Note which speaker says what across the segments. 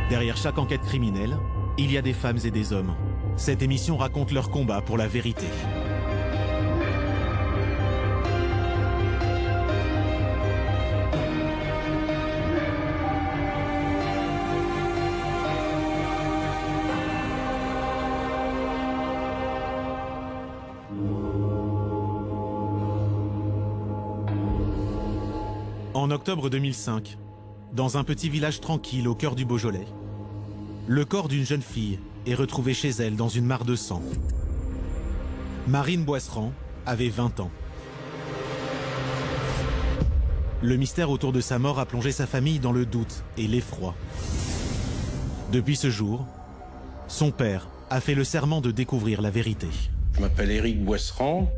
Speaker 1: Derrière chaque enquête criminelle, il y a des femmes et des hommes. Cette émission raconte leur combat pour la vérité. En octobre 2005, dans un petit village tranquille au cœur du Beaujolais, le corps d'une jeune fille est retrouvé chez elle dans une mare de sang. Marine Boisserand avait 20 ans. Le mystère autour de sa mort a plongé sa famille dans le doute et l'effroi. Depuis ce jour, son père a fait le serment de découvrir la vérité.
Speaker 2: Je m'appelle Éric Boisserand.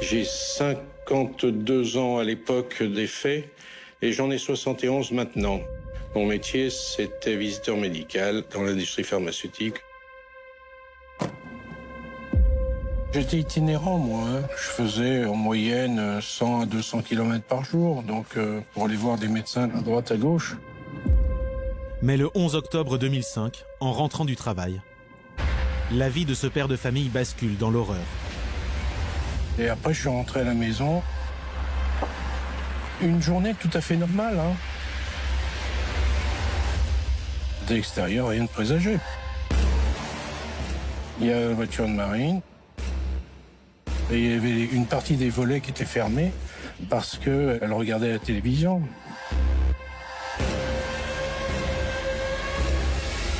Speaker 2: J'ai 52 ans à l'époque des faits et j'en ai 71 maintenant. Mon métier, c'était visiteur médical dans l'industrie pharmaceutique. J'étais itinérant, moi. Je faisais en moyenne 100 à 200 km par jour, donc pour aller voir des médecins à droite, à gauche.
Speaker 1: Mais le 11 octobre 2005, en rentrant du travail, la vie de ce père de famille bascule dans l'horreur.
Speaker 2: Et après, je suis rentré à la maison. Une journée tout à fait normale, hein. De l'extérieur, rien de présagé. Il y a la voiture de Marine. Et il y avait une partie des volets qui étaient fermés parce qu'elle regardait la télévision.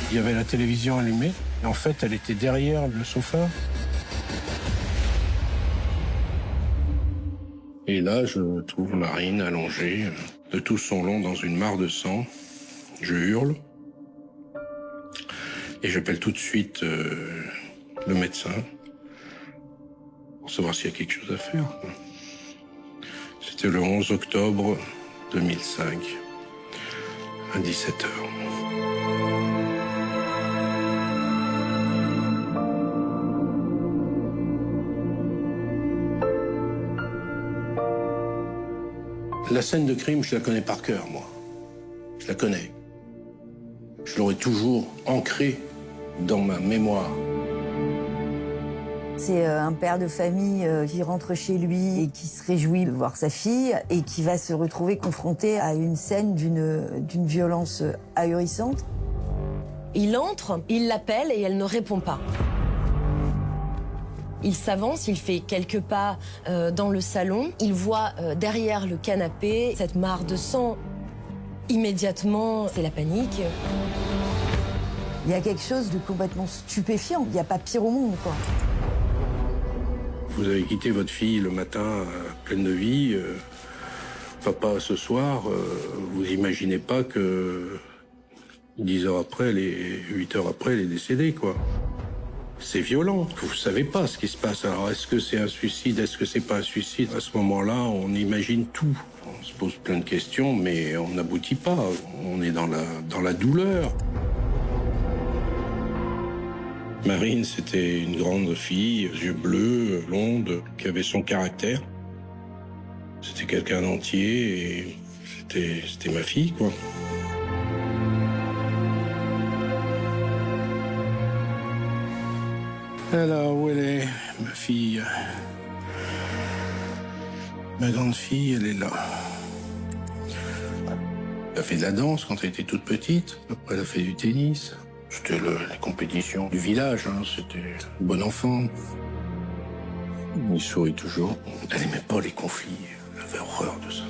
Speaker 2: Il y avait la télévision allumée. Et en fait, elle était derrière le sofa. Et là, je trouve Marine allongée de tout son long dans une mare de sang. Je hurle. Et j'appelle tout de suite le médecin pour savoir s'il y a quelque chose à faire. C'était le 11 octobre 2005, à 17h. La scène de crime, je la connais par cœur, moi. Je la connais. Je l'aurais toujours ancrée dans ma mémoire.
Speaker 3: C'est un père de famille qui rentre chez lui et qui se réjouit de voir sa fille et qui va se retrouver confronté à une scène d'une violence ahurissante.
Speaker 4: Il entre, il l'appelle et elle ne répond pas. Il s'avance, il fait quelques pas dans le salon. Il voit derrière le canapé cette mare de sang. Immédiatement, c'est la panique.
Speaker 3: Il y a quelque chose de complètement stupéfiant. Il n'y a pas pire au monde, quoi.
Speaker 2: Vous avez quitté votre fille le matin pleine de vie. Papa, ce soir, vous imaginez pas que 10 heures après, 8 heures après, elle est décédée, quoi. C'est violent. Vous savez pas ce qui se passe. Alors, est-ce que c'est un suicide? Est-ce que c'est pas un suicide? À ce moment-là, on imagine tout. On se pose plein de questions, mais on n'aboutit pas. On est dans la douleur. Marine, c'était une grande fille, yeux bleus, blonde, qui avait son caractère. C'était quelqu'un d'entier et c'était ma fille, quoi. Alors, où elle est, ma fille? Ma grande fille, elle est là. Elle a fait de la danse quand elle était toute petite. Après, elle a fait du tennis. C'était la compétition du village, hein. C'était un bon enfant. Il sourit toujours. Elle n'aimait pas les conflits. Elle avait horreur de ça.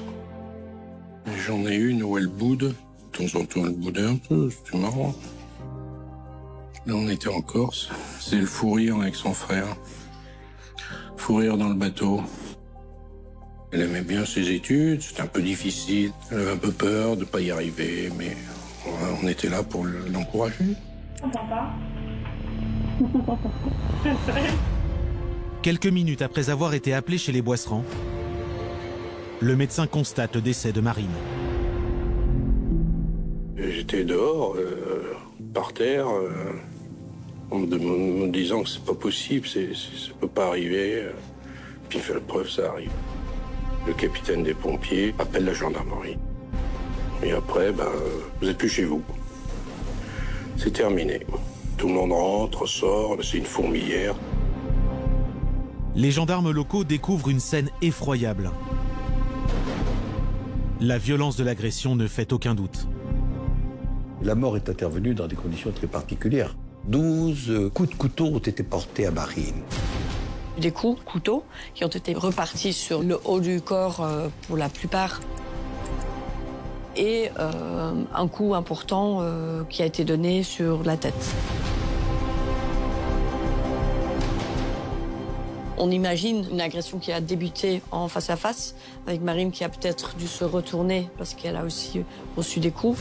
Speaker 2: J'en ai une où elle boude. De temps en temps, elle boudait un peu. C'était marrant. Là, on était en Corse. C'est le fou rire avec son frère. Fou rire dans le bateau. Elle aimait bien ses études. C'était un peu difficile. Elle avait un peu peur de ne pas y arriver, mais on était là pour l'encourager.
Speaker 1: Quelques minutes après avoir été appelé chez les Boisserand, le médecin constate le décès de Marine.
Speaker 2: J'étais dehors, par terre, en me disant que c'est pas possible, ça peut pas arriver. Puis fait la preuve, ça arrive. Le capitaine des pompiers appelle la gendarmerie. Et après, vous êtes plus chez vous. C'est terminé. Tout le monde rentre, sort, c'est une fourmilière.
Speaker 1: Les gendarmes locaux découvrent une scène effroyable. La violence de l'agression ne fait aucun doute.
Speaker 5: La mort est intervenue dans des conditions très particulières. 12 coups de couteau ont été portés à Marine.
Speaker 6: Des coups de couteau qui ont été repartis sur le haut du corps pour la plupart. Et un coup important qui a été donné sur la tête. On imagine une agression qui a débuté en face à face, avec Marine qui a peut-être dû se retourner parce qu'elle a aussi reçu des coups.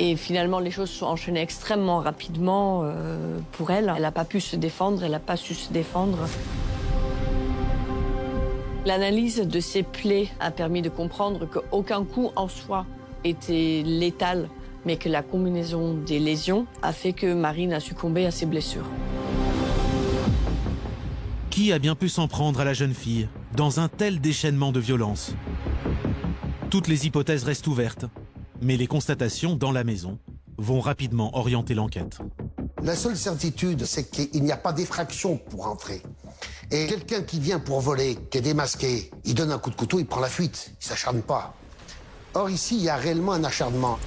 Speaker 6: Et finalement, les choses sont enchaînées extrêmement rapidement pour elle. Elle n'a pas pu se défendre, elle n'a pas su se défendre. L'analyse de ces plaies a permis de comprendre qu'aucun coup en soi était létal, mais que la combinaison des lésions a fait que Marine a succombé à ses blessures.
Speaker 1: Qui a bien pu s'en prendre à la jeune fille dans un tel déchaînement de violence? Toutes les hypothèses restent ouvertes, mais les constatations dans la maison vont rapidement orienter l'enquête.
Speaker 7: La seule certitude, c'est qu'il n'y a pas d'effraction pour entrer. Et quelqu'un qui vient pour voler, qui est démasqué, il donne un coup de couteau, il prend la fuite, il s'acharne pas. Or ici, il y a réellement un acharnement.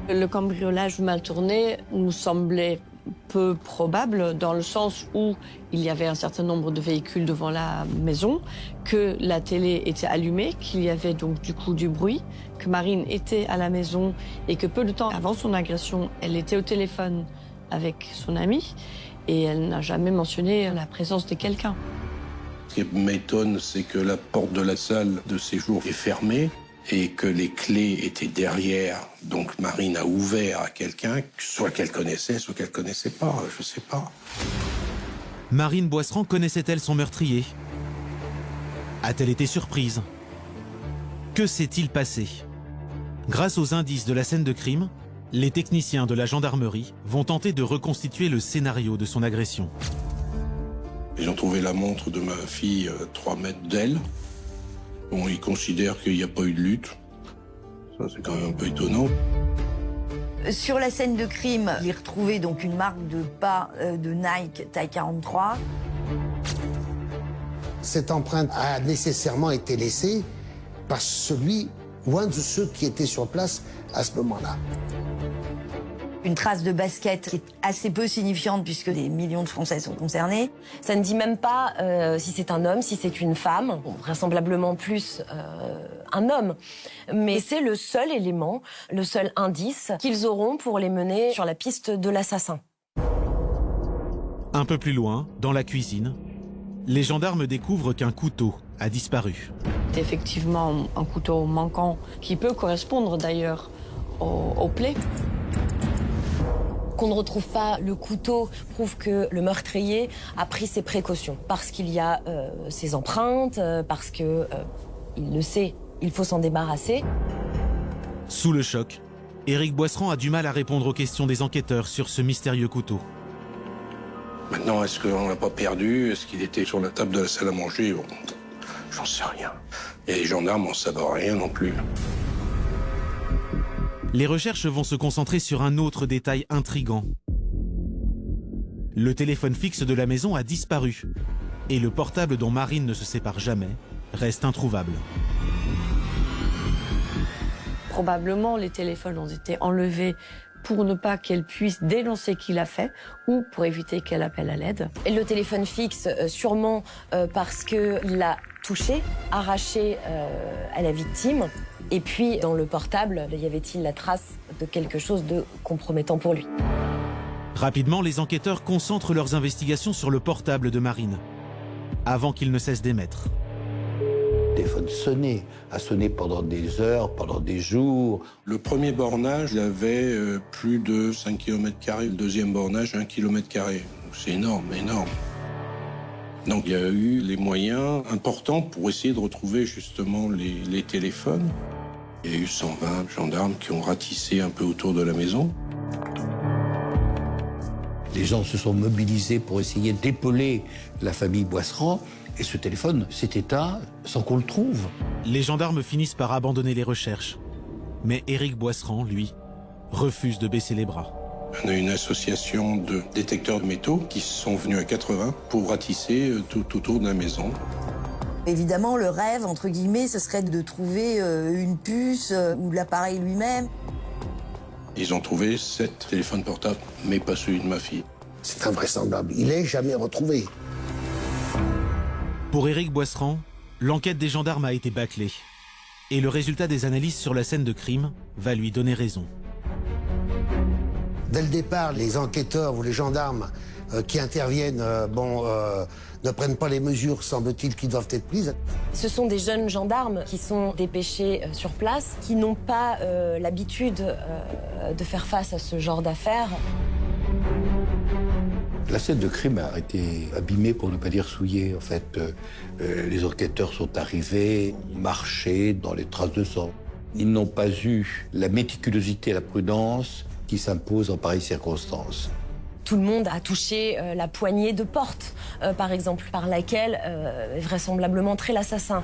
Speaker 6: Le cambriolage mal tourné nous semblait peu probable dans le sens où il y avait un certain nombre de véhicules devant la maison, que la télé était allumée, qu'il y avait donc du coup du bruit, que Marine était à la maison et que peu de temps avant son agression, elle était au téléphone avec son amie et elle n'a jamais mentionné la présence de quelqu'un.
Speaker 2: Ce qui m'étonne, c'est que la porte de la salle de séjour est fermée et que les clés étaient derrière. Donc Marine a ouvert à quelqu'un, soit qu'elle connaissait, soit qu'elle connaissait pas, je sais pas.
Speaker 1: Marine Boisserand connaissait-elle son meurtrier? A-t-elle été surprise? Que s'est-il passé? Grâce aux indices de la scène de crime, les techniciens de la gendarmerie vont tenter de reconstituer le scénario de son agression.
Speaker 2: Ils ont trouvé la montre de ma fille 3 mètres d'elle. Bon, ils considèrent qu'il n'y a pas eu de lutte. Ça, c'est quand même un peu étonnant.
Speaker 3: Sur la scène de crime, il est retrouvé donc une marque de pas de Nike taille 43.
Speaker 7: Cette empreinte a nécessairement été laissée par celui ou un de ceux qui étaient sur place à ce moment-là.
Speaker 3: Une trace de basket qui est assez peu signifiante puisque des millions de Français sont concernés.
Speaker 4: Ça ne dit même pas si c'est un homme, si c'est une femme, bon, vraisemblablement plus un homme. Mais c'est le seul élément, le seul indice qu'ils auront pour les mener sur la piste de l'assassin.
Speaker 1: Un peu plus loin, dans la cuisine, les gendarmes découvrent qu'un couteau a disparu.
Speaker 6: C'est effectivement un couteau manquant qui peut correspondre d'ailleurs aux plaies.
Speaker 4: Qu'on ne retrouve pas le couteau prouve que le meurtrier a pris ses précautions. Parce qu'il y a ses empreintes, parce que il le sait, il faut s'en débarrasser.
Speaker 1: Sous le choc, Éric Boisserand a du mal à répondre aux questions des enquêteurs sur ce mystérieux couteau.
Speaker 2: Maintenant, est-ce qu'on l'a pas perdu? Est-ce qu'il était sur la table de la salle à manger? Bon, j'en sais rien. Et les gendarmes n'en savent rien non plus.
Speaker 1: Les recherches vont se concentrer sur un autre détail intrigant. Le téléphone fixe de la maison a disparu et le portable dont Marine ne se sépare jamais reste introuvable.
Speaker 6: Probablement, les téléphones ont été enlevés pour ne pas qu'elle puisse dénoncer qui l'a fait ou pour éviter qu'elle appelle à l'aide.
Speaker 4: Et le téléphone fixe, sûrement parce qu'il l'a touché, arraché à la victime. Et puis, dans le portable, y avait-il la trace de quelque chose de compromettant pour lui?
Speaker 1: Rapidement, les enquêteurs concentrent leurs investigations sur le portable de Marine, avant qu'il ne cesse d'émettre.
Speaker 5: Le téléphone sonnait, a sonné pendant des heures, pendant des jours.
Speaker 2: Le premier bornage, il avait plus de 5 km². Le deuxième bornage, 1 km². C'est énorme, énorme. Donc il y a eu les moyens importants pour essayer de retrouver justement les téléphones. Il y a eu 120 gendarmes qui ont ratissé un peu autour de la maison.
Speaker 5: Les gens se sont mobilisés pour essayer d'épauler la famille Boisserand. Et ce téléphone s'est éteint sans qu'on le trouve.
Speaker 1: Les gendarmes finissent par abandonner les recherches. Mais Éric Boisserand, lui, refuse de baisser les bras.
Speaker 2: On a une association de détecteurs de métaux qui sont venus à 80 pour ratisser tout autour de la maison.
Speaker 3: Évidemment, le rêve, entre guillemets, ce serait de trouver une puce ou l'appareil lui-même.
Speaker 2: Ils ont trouvé 7 téléphones portables, mais pas celui de ma fille.
Speaker 7: C'est invraisemblable. Il est jamais retrouvé.
Speaker 1: Pour Éric Boisserand, l'enquête des gendarmes a été bâclée. Et le résultat des analyses sur la scène de crime va lui donner raison.
Speaker 7: Dès le départ, les enquêteurs ou les gendarmes qui interviennent ne prennent pas les mesures, semble-t-il, qui doivent être prises.
Speaker 4: Ce sont des jeunes gendarmes qui sont dépêchés sur place, qui n'ont pas l'habitude de faire face à ce genre d'affaires.
Speaker 5: La scène de crime a été abîmée, pour ne pas dire souillée. En fait, les enquêteurs sont arrivés, ont marché dans les traces de sang. Ils n'ont pas eu la méticulosité et la prudence qui s'imposent en pareilles circonstances.
Speaker 4: Tout le monde a touché la poignée de porte, par exemple, par laquelle vraisemblablement entrait l'assassin.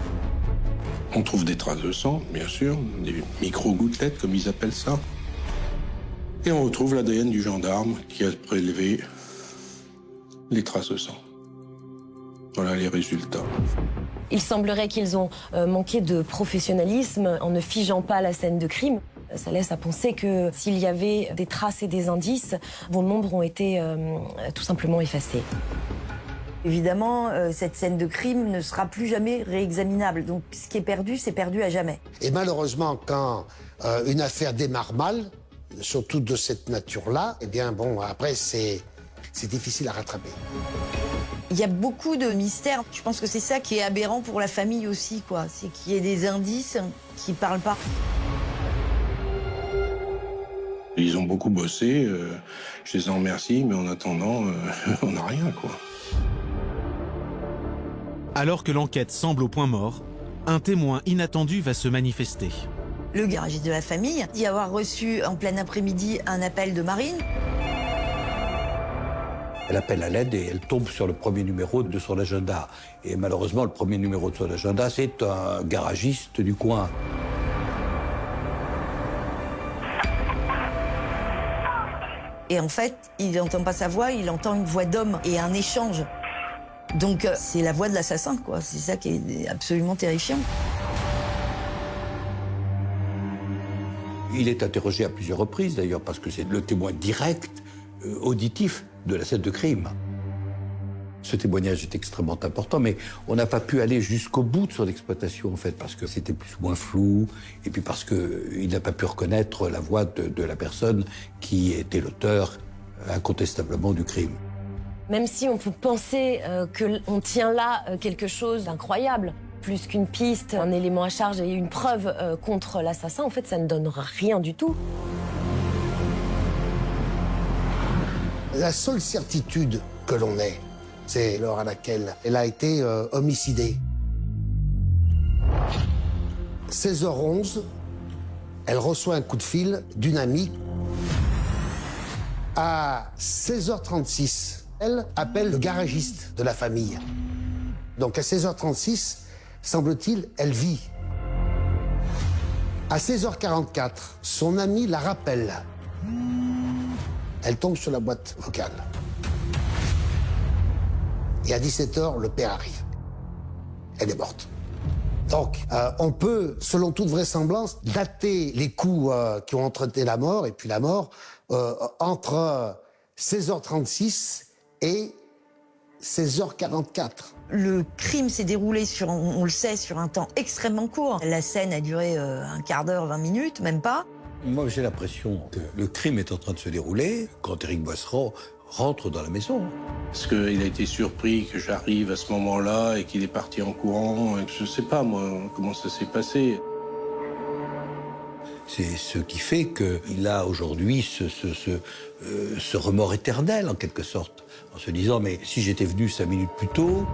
Speaker 2: On trouve des traces de sang, bien sûr, des micro-gouttelettes, comme ils appellent ça. Et on retrouve l'ADN du gendarme qui a prélevé les traces de sang. Voilà les résultats.
Speaker 4: Il semblerait qu'ils ont manqué de professionnalisme en ne figeant pas la scène de crime. Ça laisse à penser que s'il y avait des traces et des indices, bon nombre ont été tout simplement effacés.
Speaker 3: Évidemment, cette scène de crime ne sera plus jamais réexaminable. Donc ce qui est perdu, c'est perdu à jamais.
Speaker 7: Et malheureusement, quand une affaire démarre mal, surtout de cette nature-là, eh bien bon, après c'est difficile à rattraper.
Speaker 3: Il y a beaucoup de mystères. Je pense que c'est ça qui est aberrant pour la famille aussi, quoi. C'est qu'il y ait des indices qui ne parlent pas.
Speaker 2: Ils ont beaucoup bossé, je les en remercie, mais en attendant, on n'a rien, quoi.
Speaker 1: Alors que l'enquête semble au point mort, un témoin inattendu va se manifester.
Speaker 3: Le garagiste de la famille dit avoir reçu en plein après-midi un appel de Marine.
Speaker 5: Elle appelle à l'aide et elle tombe sur le premier numéro de son agenda. Et malheureusement, le premier numéro de son agenda, c'est un garagiste du coin.
Speaker 3: Et en fait, il n'entend pas sa voix, il entend une voix d'homme et un échange. Donc c'est la voix de l'assassin, quoi. C'est ça qui est absolument terrifiant.
Speaker 5: Il est interrogé à plusieurs reprises, d'ailleurs, parce que c'est le témoin direct, auditif de la scène de crime. Ce témoignage est extrêmement important, mais on n'a pas pu aller jusqu'au bout de son exploitation, en fait, parce que c'était plus ou moins flou, et puis parce qu'il n'a pas pu reconnaître la voix de la personne qui était l'auteur, incontestablement, du crime.
Speaker 4: Même si on peut penser qu'on tient là quelque chose d'incroyable, plus qu'une piste, un élément à charge et une preuve contre l'assassin, en fait, ça ne donne rien du tout.
Speaker 7: La seule certitude que l'on ait, c'est l'heure à laquelle elle a été homicidée. 16h11, elle reçoit un coup de fil d'une amie. À 16h36, elle appelle le garagiste de la famille. Donc à 16h36, semble-t-il, elle vit. À 16h44, son amie la rappelle. Elle tombe sur la boîte vocale. Et à 17h, le père arrive. Elle est morte. Donc, on peut, selon toute vraisemblance, dater les coups qui ont entraîné la mort, et puis la mort, entre 16h36 et 16h44.
Speaker 3: Le crime s'est déroulé sur, on le sait, sur un temps extrêmement court. La scène a duré un quart d'heure, 20 minutes, même pas.
Speaker 5: Moi, j'ai l'impression que le crime est en train de se dérouler quand Éric Boisserand rentre dans la maison.
Speaker 2: Parce qu'il a été surpris que j'arrive à ce moment-là et qu'il est parti en courant. Je ne sais pas, moi, comment ça s'est passé.
Speaker 5: C'est ce qui fait qu'il a aujourd'hui ce remords éternel, en quelque sorte, en se disant « mais si j'étais venu 5 minutes plus tôt,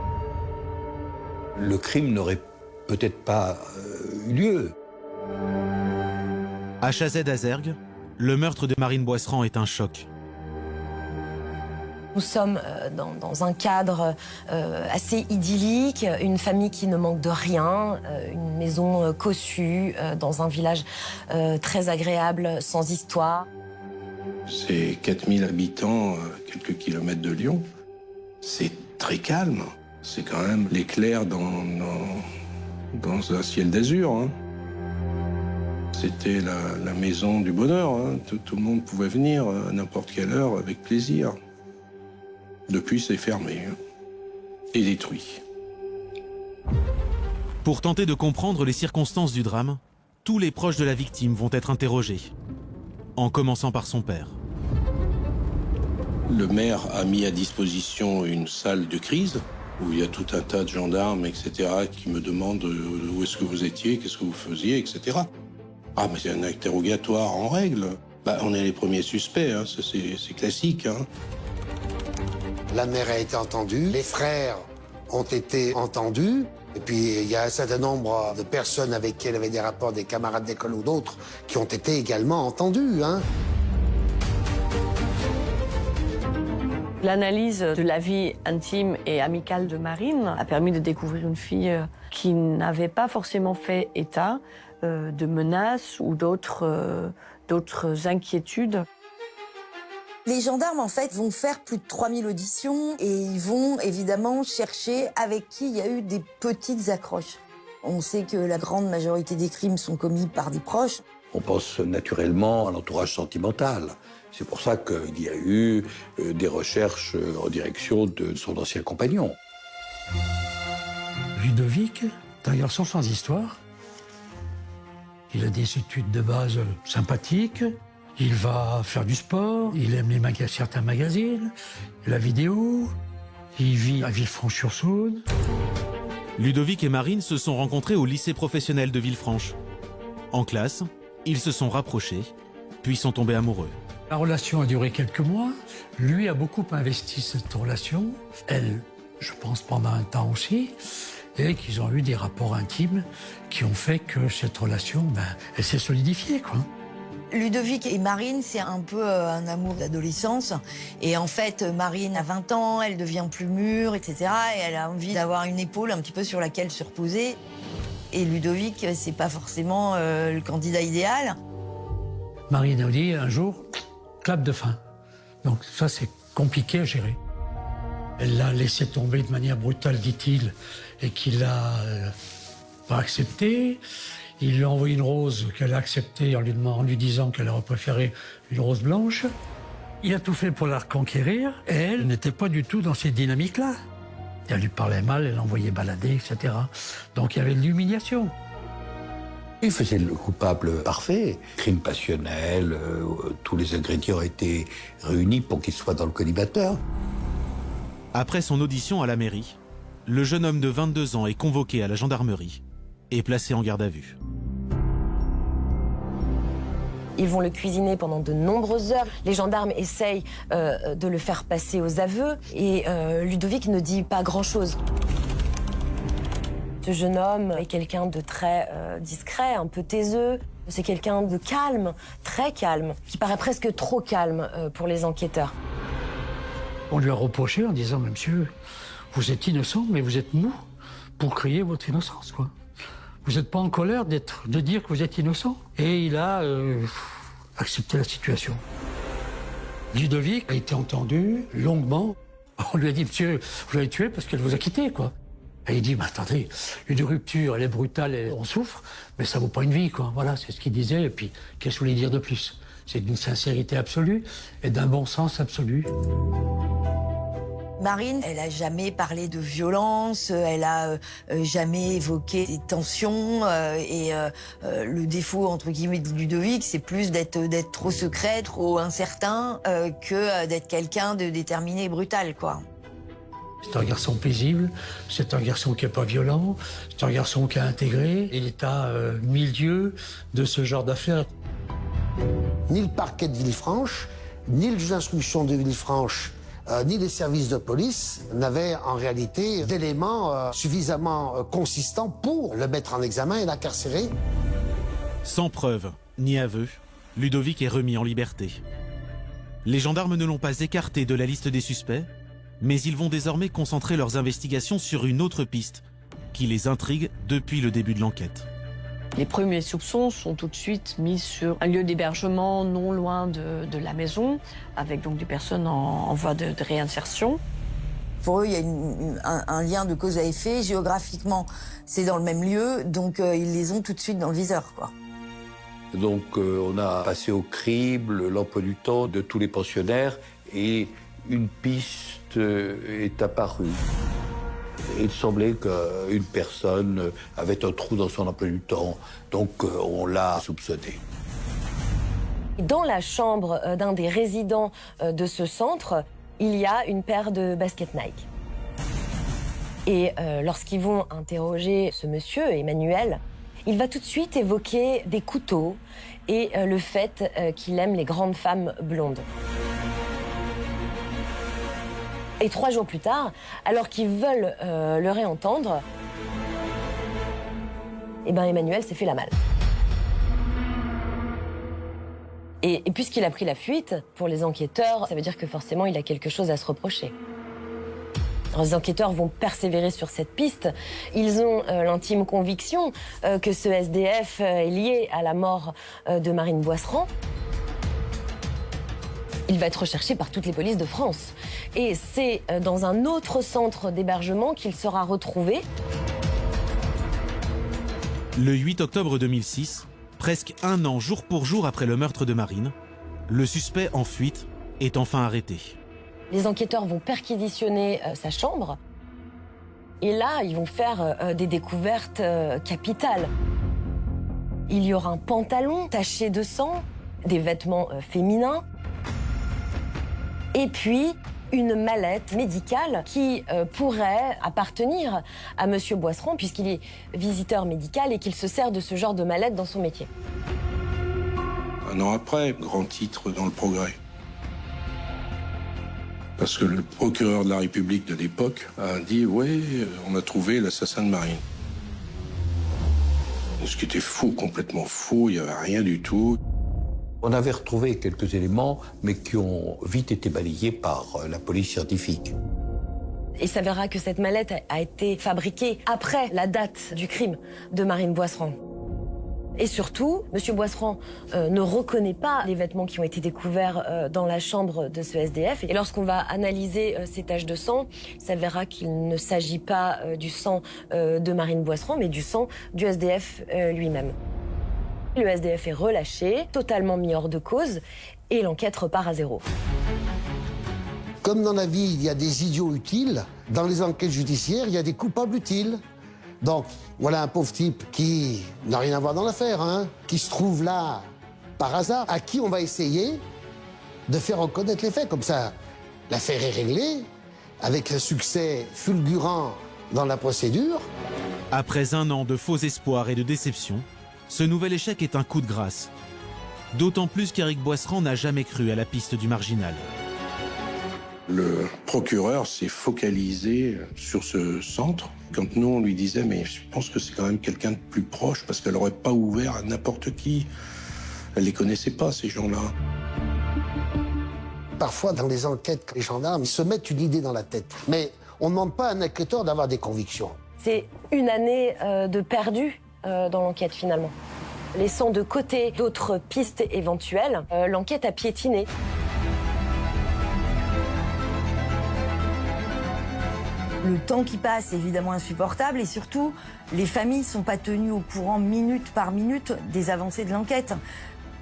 Speaker 5: le crime n'aurait peut-être pas eu lieu ».
Speaker 1: À Chazet d'Azergues, le meurtre de Marine Boisserand est un choc.
Speaker 4: Nous sommes dans un cadre assez idyllique, une famille qui ne manque de rien, une maison cossue, dans un village très agréable, sans histoire.
Speaker 2: C'est 4000 habitants, quelques kilomètres de Lyon. C'est très calme. C'est quand même l'éclair dans un ciel d'azur. Hein. C'était la maison du bonheur. Hein. Tout le monde pouvait venir à n'importe quelle heure avec plaisir. Depuis, c'est fermé et détruit.
Speaker 1: Pour tenter de comprendre les circonstances du drame, tous les proches de la victime vont être interrogés, en commençant par son père.
Speaker 2: Le maire a mis à disposition une salle de crise où il y a tout un tas de gendarmes, etc., qui me demandent où est-ce que vous étiez, qu'est-ce que vous faisiez, etc. Ah, mais c'est un interrogatoire en règle. Bah, on est les premiers suspects, hein, c'est classique. Hein.
Speaker 7: La mère a été entendue, les frères ont été entendus, et puis il y a un certain nombre de personnes avec qui elle avait des rapports, des camarades d'école ou d'autres, qui ont été également entendus. Hein.
Speaker 6: L'analyse de la vie intime et amicale de Marine a permis de découvrir une fille qui n'avait pas forcément fait état de menaces ou d'autres inquiétudes.
Speaker 3: Les gendarmes, en fait, vont faire plus de 3000 auditions et ils vont évidemment chercher avec qui il y a eu des petites accroches. On sait que la grande majorité des crimes sont commis par des proches.
Speaker 5: On pense naturellement à l'entourage sentimental. C'est pour ça qu'il y a eu des recherches en direction de son ancien compagnon.
Speaker 8: Ludovic est un garçon sans histoire. Il a des études de base sympathiques. Il va faire du sport. Il aime certains magazines, la vidéo. Il vit à Villefranche-sur-Saône.
Speaker 1: Ludovic et Marine se sont rencontrés au lycée professionnel de Villefranche. En classe, ils se sont rapprochés, puis sont tombés amoureux.
Speaker 8: La relation a duré quelques mois. Lui a beaucoup investi cette relation. Elle, je pense, pendant un temps aussi. Et qu'ils ont eu des rapports intimes qui ont fait que cette relation, elle s'est solidifiée, quoi.
Speaker 3: Ludovic et Marine, c'est un peu un amour d'adolescence. Et en fait, Marine a 20 ans, elle devient plus mûre, etc. Et elle a envie d'avoir une épaule un petit peu sur laquelle se reposer. Et Ludovic, c'est pas forcément le candidat idéal.
Speaker 8: Marine a dit un jour, clap de fin. Donc ça, c'est compliqué à gérer. Elle l'a laissé tomber de manière brutale, dit-il, et qu'il l'a pas accepté. Il lui a envoyé une rose qu'elle a acceptée en lui disant qu'elle aurait préféré une rose blanche. Il a tout fait pour la reconquérir, et elle n'était pas du tout dans cette dynamique-là. Elle lui parlait mal, elle l'envoyait balader, etc. Donc il y avait de l'humiliation.
Speaker 5: Il faisait le coupable parfait. Crime passionnel, tous les ingrédients ont été réunis pour qu'il soit dans le collimateur.
Speaker 1: Après son audition à la mairie, le jeune homme de 22 ans est convoqué à la gendarmerie et placé en garde à vue.
Speaker 4: Ils vont le cuisiner pendant de nombreuses heures. Les gendarmes essayent de le faire passer aux aveux et Ludovic ne dit pas grand-chose. Ce jeune homme est quelqu'un de très discret, un peu taiseux. C'est quelqu'un de calme, très calme, qui paraît presque trop calme pour les enquêteurs.
Speaker 8: On lui a reproché en disant, mais monsieur, vous êtes innocent, mais vous êtes mou pour crier votre innocence, quoi. Vous n'êtes pas en colère de dire que vous êtes innocent. Et il a accepté la situation. Ludovic a été entendu longuement. On lui a dit, monsieur, vous l'avez tué parce qu'elle vous a quitté, quoi. Et il dit, mais attendez, une rupture, elle est brutale, on souffre, mais ça vaut pas une vie, quoi. Voilà, c'est ce qu'il disait. Et puis, qu'est-ce que vous voulez dire de plus? C'est d'une sincérité absolue et d'un bon sens absolu.
Speaker 3: Marine, elle a jamais parlé de violence, elle a jamais évoqué des tensions le défaut entre guillemets de Ludovic, c'est plus d'être trop secret, trop incertain que d'être quelqu'un de déterminé et brutal, quoi.
Speaker 8: C'est un garçon paisible, c'est un garçon qui n'est pas violent, c'est un garçon qui a intégré. Il est à milieu de ce genre d'affaires.
Speaker 7: Ni le parquet de Villefranche, ni le juge d'instruction de Villefranche, ni les services de police n'avaient en réalité d'éléments suffisamment consistants pour le mettre en examen et l'incarcérer.
Speaker 1: Sans preuve ni aveu, Ludovic est remis en liberté. Les gendarmes ne l'ont pas écarté de la liste des suspects, mais ils vont désormais concentrer leurs investigations sur une autre piste qui les intrigue depuis le début de l'enquête.
Speaker 6: Les premiers soupçons sont tout de suite mis sur un lieu d'hébergement non loin de la maison, avec donc des personnes en voie de réinsertion.
Speaker 3: Pour eux, il y a un lien de cause à effet. Géographiquement, c'est dans le même lieu, donc ils les ont tout de suite dans le viseur, quoi.
Speaker 5: Donc on a passé au crible l'emploi du temps de tous les pensionnaires et une piste est apparue. Il semblait qu'une personne avait un trou dans son emploi du temps, donc on l'a soupçonné.
Speaker 4: Dans la chambre d'un des résidents de ce centre, il y a une paire de baskets Nike. Et lorsqu'ils vont interroger ce monsieur, Emmanuel, il va tout de suite évoquer des couteaux et le fait qu'il aime les grandes femmes blondes. Et 3 jours plus tard, alors qu'ils veulent le réentendre, eh ben Emmanuel s'est fait la malle. Et puisqu'il a pris la fuite, pour les enquêteurs, ça veut dire que forcément il a quelque chose à se reprocher. Alors, les enquêteurs vont persévérer sur cette piste. Ils ont l'intime conviction que ce SDF est lié à la mort de Marine Boisserand. Il va être recherché par toutes les polices de France. Et c'est dans un autre centre d'hébergement qu'il sera retrouvé.
Speaker 1: Le 8 octobre 2006, presque un an jour pour jour après le meurtre de Marine, le suspect en fuite est enfin arrêté.
Speaker 4: Les enquêteurs vont perquisitionner sa chambre. Et là, ils vont faire des découvertes capitales. Il y aura un pantalon taché de sang, des vêtements féminins, et puis une mallette médicale qui pourrait appartenir à Monsieur Boisserand, puisqu'il est visiteur médical et qu'il se sert de ce genre de mallette dans son métier.
Speaker 2: Un an après, grand titre dans le Progrès. Parce que le procureur de la République de l'époque a dit « Ouais, on a trouvé l'assassin de Marine ». Ce qui était faux, complètement faux, il n'y avait rien du tout.
Speaker 5: On avait retrouvé quelques éléments, mais qui ont vite été balayés par la police scientifique.
Speaker 4: Il s'avérera que cette mallette a été fabriquée après la date du crime de Marine Boisserand. Et surtout, M. Boisserand ne reconnaît pas les vêtements qui ont été découverts dans la chambre de ce SDF. Et lorsqu'on va analyser ces taches de sang, il s'avérera qu'il ne s'agit pas du sang de Marine Boisserand, mais du sang du SDF lui-même. Le SDF est relâché, totalement mis hors de cause, et l'enquête repart à zéro.
Speaker 7: Comme dans la vie, il y a des idiots utiles, dans les enquêtes judiciaires, il y a des coupables utiles. Donc, voilà un pauvre type qui n'a rien à voir dans l'affaire, hein, qui se trouve là par hasard, à qui on va essayer de faire reconnaître les faits. Comme ça, l'affaire est réglée, avec un succès fulgurant dans la procédure.
Speaker 1: Après un an de faux espoirs et de déceptions, ce nouvel échec est un coup de grâce. D'autant plus qu'Éric Boisserand n'a jamais cru à la piste du marginal.
Speaker 2: Le procureur s'est focalisé sur ce centre. Quand nous, on lui disait « Mais je pense que c'est quand même quelqu'un de plus proche, parce qu'elle n'aurait pas ouvert à n'importe qui. Elle ne les connaissait pas, ces gens-là. »
Speaker 7: Parfois, dans les enquêtes, les gendarmes se mettent une idée dans la tête. Mais on ne demande pas à un enquêteur d'avoir des convictions.
Speaker 4: C'est une année de perdu dans l'enquête, finalement. Laissant de côté d'autres pistes éventuelles, l'enquête a piétiné.
Speaker 3: Le temps qui passe est évidemment insupportable et surtout, les familles ne sont pas tenues au courant minute par minute des avancées de l'enquête.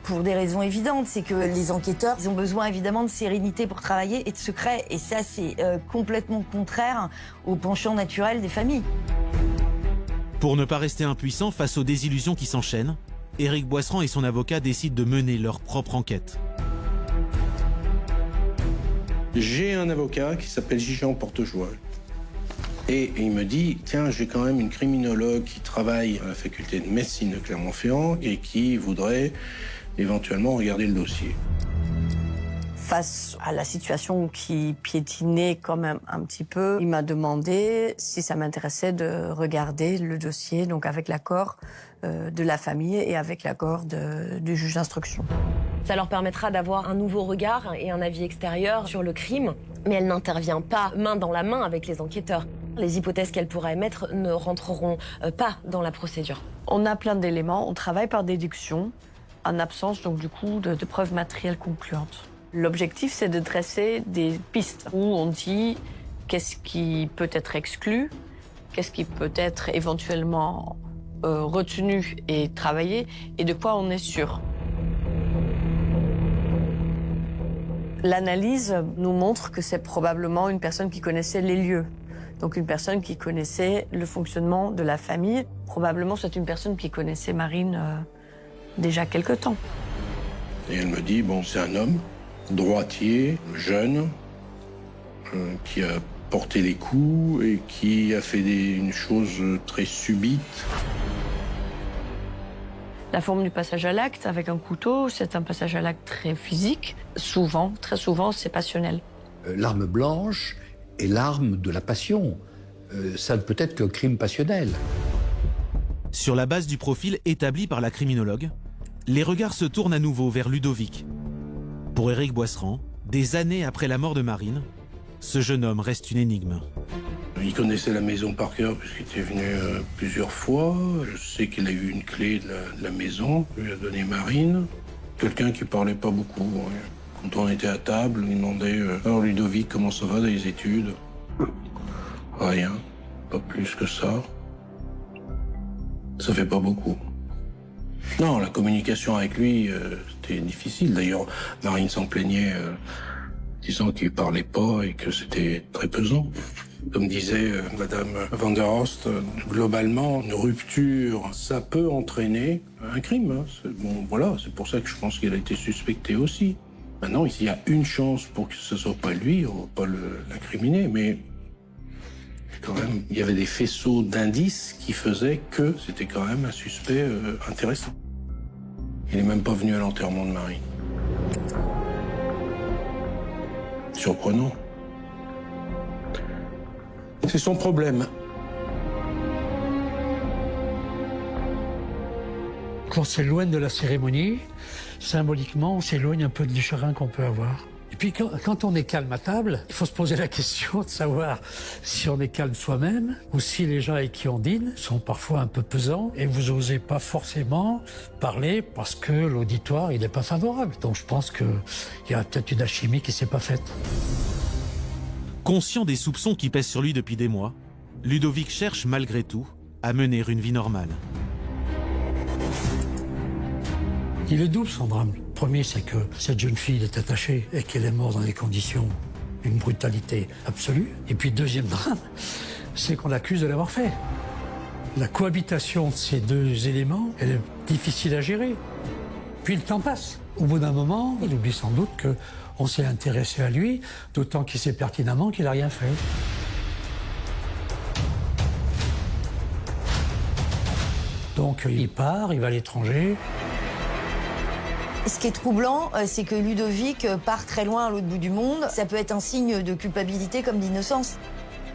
Speaker 3: Pour des raisons évidentes, c'est que les enquêteurs, ils ont besoin évidemment de sérénité pour travailler et de secret. Et ça, c'est complètement contraire au penchant naturel des familles.
Speaker 1: Pour ne pas rester impuissant face aux désillusions qui s'enchaînent, Éric Boisserand et son avocat décident de mener leur propre enquête.
Speaker 2: J'ai un avocat qui s'appelle Jean Portejoie. Et il me dit, tiens, j'ai quand même une criminologue qui travaille à la faculté de médecine de Clermont-Ferrand et qui voudrait éventuellement regarder le dossier.
Speaker 6: Face à la situation qui piétinait quand même un petit peu, il m'a demandé si ça m'intéressait de regarder le dossier, donc avec l'accord de la famille et avec l'accord du juge d'instruction.
Speaker 4: Ça leur permettra d'avoir un nouveau regard et un avis extérieur sur le crime, mais elle n'intervient pas main dans la main avec les enquêteurs. Les hypothèses qu'elle pourra émettre ne rentreront pas dans la procédure.
Speaker 6: On a plein d'éléments, on travaille par déduction, en absence donc du coup de preuves matérielles concluantes. L'objectif, c'est de dresser des pistes où on dit qu'est-ce qui peut être exclu, qu'est-ce qui peut être éventuellement retenu et travaillé, et de quoi on est sûr. L'analyse nous montre que c'est probablement une personne qui connaissait les lieux. Donc une personne qui connaissait le fonctionnement de la famille. Probablement c'est une personne qui connaissait Marine déjà quelque temps.
Speaker 2: Et elle me dit, bon, c'est un homme, droitier, jeune, qui a porté les coups et qui a fait une chose très subite.
Speaker 6: La forme du passage à l'acte avec un couteau, c'est un passage à l'acte très physique. Souvent, très souvent, c'est passionnel.
Speaker 5: L'arme blanche est l'arme de la passion. Ça ne peut être qu'un crime passionnel.
Speaker 1: Sur la base du profil établi par la criminologue, les regards se tournent à nouveau vers Ludovic. Pour Éric Boisserand, des années après la mort de Marine, ce jeune homme reste une énigme.
Speaker 2: Il connaissait la maison par cœur puisqu'il était venu plusieurs fois. Je sais qu'il a eu une clé de la maison que lui a donnée Marine. Quelqu'un qui parlait pas beaucoup. Quand on était à table, il demandait « Alors Ludovic, comment ça va dans les études ?» Rien, pas plus que ça. Ça fait pas beaucoup. Non, la communication avec lui, c'était difficile. D'ailleurs, Marine s'en plaignait, disant qu'il parlait pas et que c'était très pesant. Comme disait Madame Van der Horst, globalement, une rupture, ça peut entraîner un crime. Hein. Bon, voilà, c'est pour ça que je pense qu'il a été suspecté aussi. Maintenant, il y a une chance pour que ce soit pas lui, on va pas l'incriminer, mais quand même, il y avait des faisceaux d'indices qui faisaient que c'était quand même un suspect intéressant. Il n'est même pas venu à l'enterrement de Marine. Surprenant. C'est son problème.
Speaker 8: Quand on s'éloigne de la cérémonie, symboliquement, on s'éloigne un peu du chagrin qu'on peut avoir. Et puis quand on est calme à table, il faut se poser la question de savoir si on est calme soi-même ou si les gens avec qui on dîne sont parfois un peu pesants et vous n'osez pas forcément parler parce que l'auditoire il n'est pas favorable. Donc je pense qu'il y a peut-être une alchimie qui ne s'est pas faite.
Speaker 1: Conscient des soupçons qui pèsent sur lui depuis des mois, Ludovic cherche malgré tout à mener une vie normale.
Speaker 8: Il est double son drame. Le premier, c'est que cette jeune fille est attachée et qu'elle est morte dans des conditions d'une brutalité absolue. Et puis deuxième drame, c'est qu'on l'accuse de l'avoir fait. La cohabitation de ces deux éléments, elle est difficile à gérer. Puis le temps passe. Au bout d'un moment, il oublie sans doute qu'on s'est intéressé à lui, d'autant qu'il sait pertinemment qu'il n'a rien fait. Donc il part, il va à l'étranger.
Speaker 3: Ce qui est troublant, c'est que Ludovic part très loin à l'autre bout du monde. Ça peut être un signe de culpabilité comme d'innocence.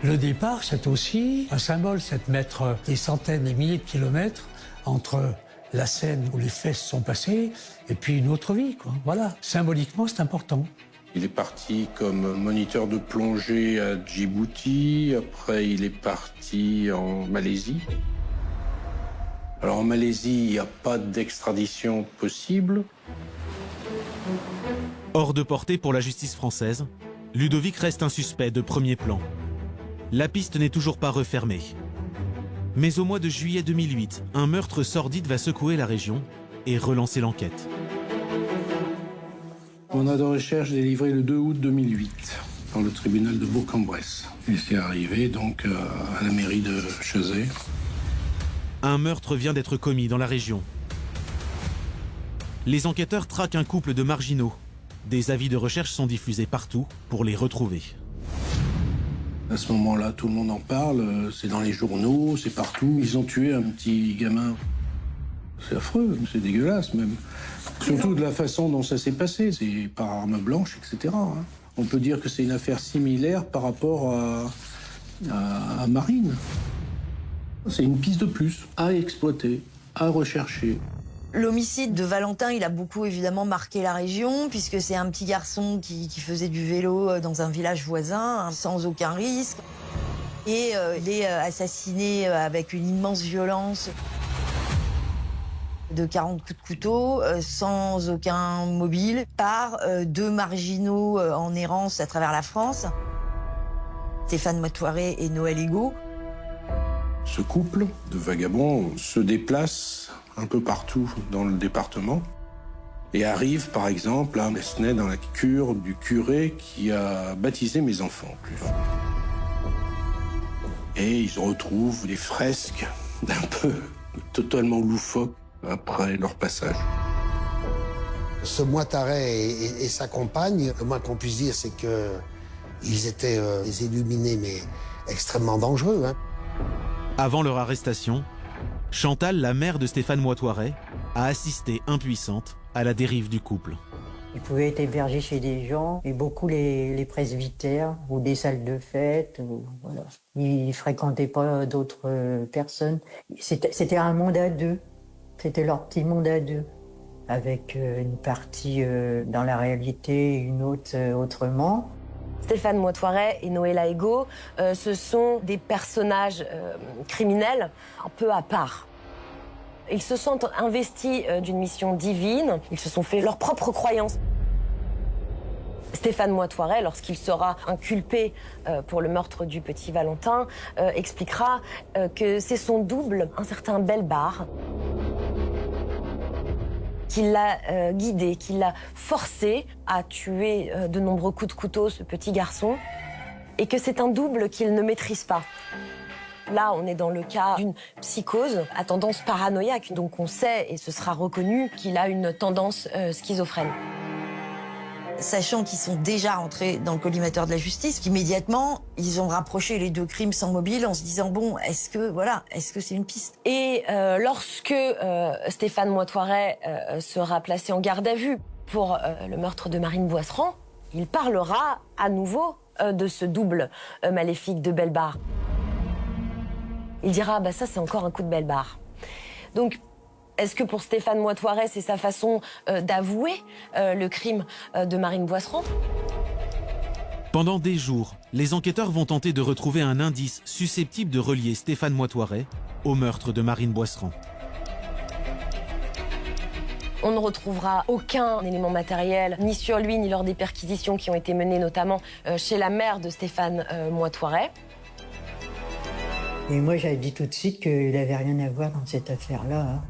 Speaker 8: Le départ, c'est aussi un symbole, c'est de mettre des centaines, des milliers de kilomètres entre la scène où les faits se sont passés et puis une autre vie, quoi. Voilà, symboliquement, c'est important.
Speaker 2: Il est parti comme moniteur de plongée à Djibouti. Après, il est parti en Malaisie. Alors en Malaisie, il n'y a pas d'extradition possible.
Speaker 1: Hors de portée pour la justice française, Ludovic reste un suspect de premier plan. La piste n'est toujours pas refermée. Mais au mois de juillet 2008, un meurtre sordide va secouer la région et relancer l'enquête.
Speaker 2: Mandat de recherche délivré le 2 août 2008 par le tribunal de Bourg-en-Bresse. Il s'est arrivé donc à la mairie de Chezay.
Speaker 1: Un meurtre vient d'être commis dans la région. Les enquêteurs traquent un couple de marginaux. Des avis de recherche sont diffusés partout pour les retrouver.
Speaker 2: À ce moment-là, tout le monde en parle, c'est dans les journaux, c'est partout. Ils ont tué un petit gamin. C'est affreux, c'est dégueulasse même. Surtout de la façon dont ça s'est passé, c'est par arme blanche, etc. On peut dire que c'est une affaire similaire par rapport à Marine. C'est une piste de plus à exploiter, à rechercher.
Speaker 3: L'homicide de Valentin, il a beaucoup évidemment marqué la région, puisque c'est un petit garçon qui faisait du vélo dans un village voisin, sans aucun risque. Et il est assassiné avec une immense violence de 40 coups de couteau, sans aucun mobile, par 2 marginaux en errance à travers la France, Stéphane Moitoiret et Noël Ego.
Speaker 2: Ce couple de vagabonds se déplace un peu partout dans le département et arrive par exemple à Mesnay dans la cure du curé qui a baptisé mes enfants en plus. Et ils retrouvent des fresques d'un peu totalement loufoques après leur passage.
Speaker 7: Ce Moitaret et sa compagne, le moins qu'on puisse dire, c'est qu'ils étaient des illuminés, mais extrêmement dangereux. Hein.
Speaker 1: Avant leur arrestation, Chantal, la mère de Stéphane Moitoiret, a assisté impuissante à la dérive du couple.
Speaker 9: Il pouvait être hébergé chez des gens, et beaucoup les presbytères ou des salles de fête. Voilà. Il ne fréquentait pas d'autres personnes. C'était un monde à deux. C'était leur petit monde à deux, avec une partie dans la réalité et une autre autrement.
Speaker 4: Stéphane Moitoiret et Noëlla Ego, ce sont des personnages criminels un peu à part. Ils se sentent investis d'une mission divine, ils se sont fait leur propre croyance. Stéphane Moitoiret, lorsqu'il sera inculpé pour le meurtre du petit Valentin, expliquera que c'est son double, un certain Belbar, qui l'a guidé, qui l'a forcé à tuer de nombreux coups de couteau ce petit garçon, et que c'est un double qu'il ne maîtrise pas. Là, on est dans le cas d'une psychose à tendance paranoïaque, donc on sait, et ce sera reconnu, qu'il a une tendance schizophrène.
Speaker 3: Sachant qu'ils sont déjà rentrés dans le collimateur de la justice, immédiatement, ils ont rapproché les 2 crimes sans mobile en se disant, bon, est-ce que c'est une piste?
Speaker 4: Et lorsque Stéphane Moitoiret sera placé en garde à vue pour le meurtre de Marine Boisserand, il parlera à nouveau de ce double maléfique de Belbar. Il dira, bah ça c'est encore un coup de Belbar. Donc, est-ce que pour Stéphane Moitoiret, c'est sa façon d'avouer le crime de Marine Boisserand?
Speaker 1: Pendant des jours, les enquêteurs vont tenter de retrouver un indice susceptible de relier Stéphane Moitoiret au meurtre de Marine Boisserand.
Speaker 4: On ne retrouvera aucun élément matériel, ni sur lui, ni lors des perquisitions qui ont été menées, notamment chez la mère de Stéphane Moitoiret.
Speaker 9: Et moi, j'avais dit tout de suite qu'il n'avait rien à voir dans cette affaire-là. Hein.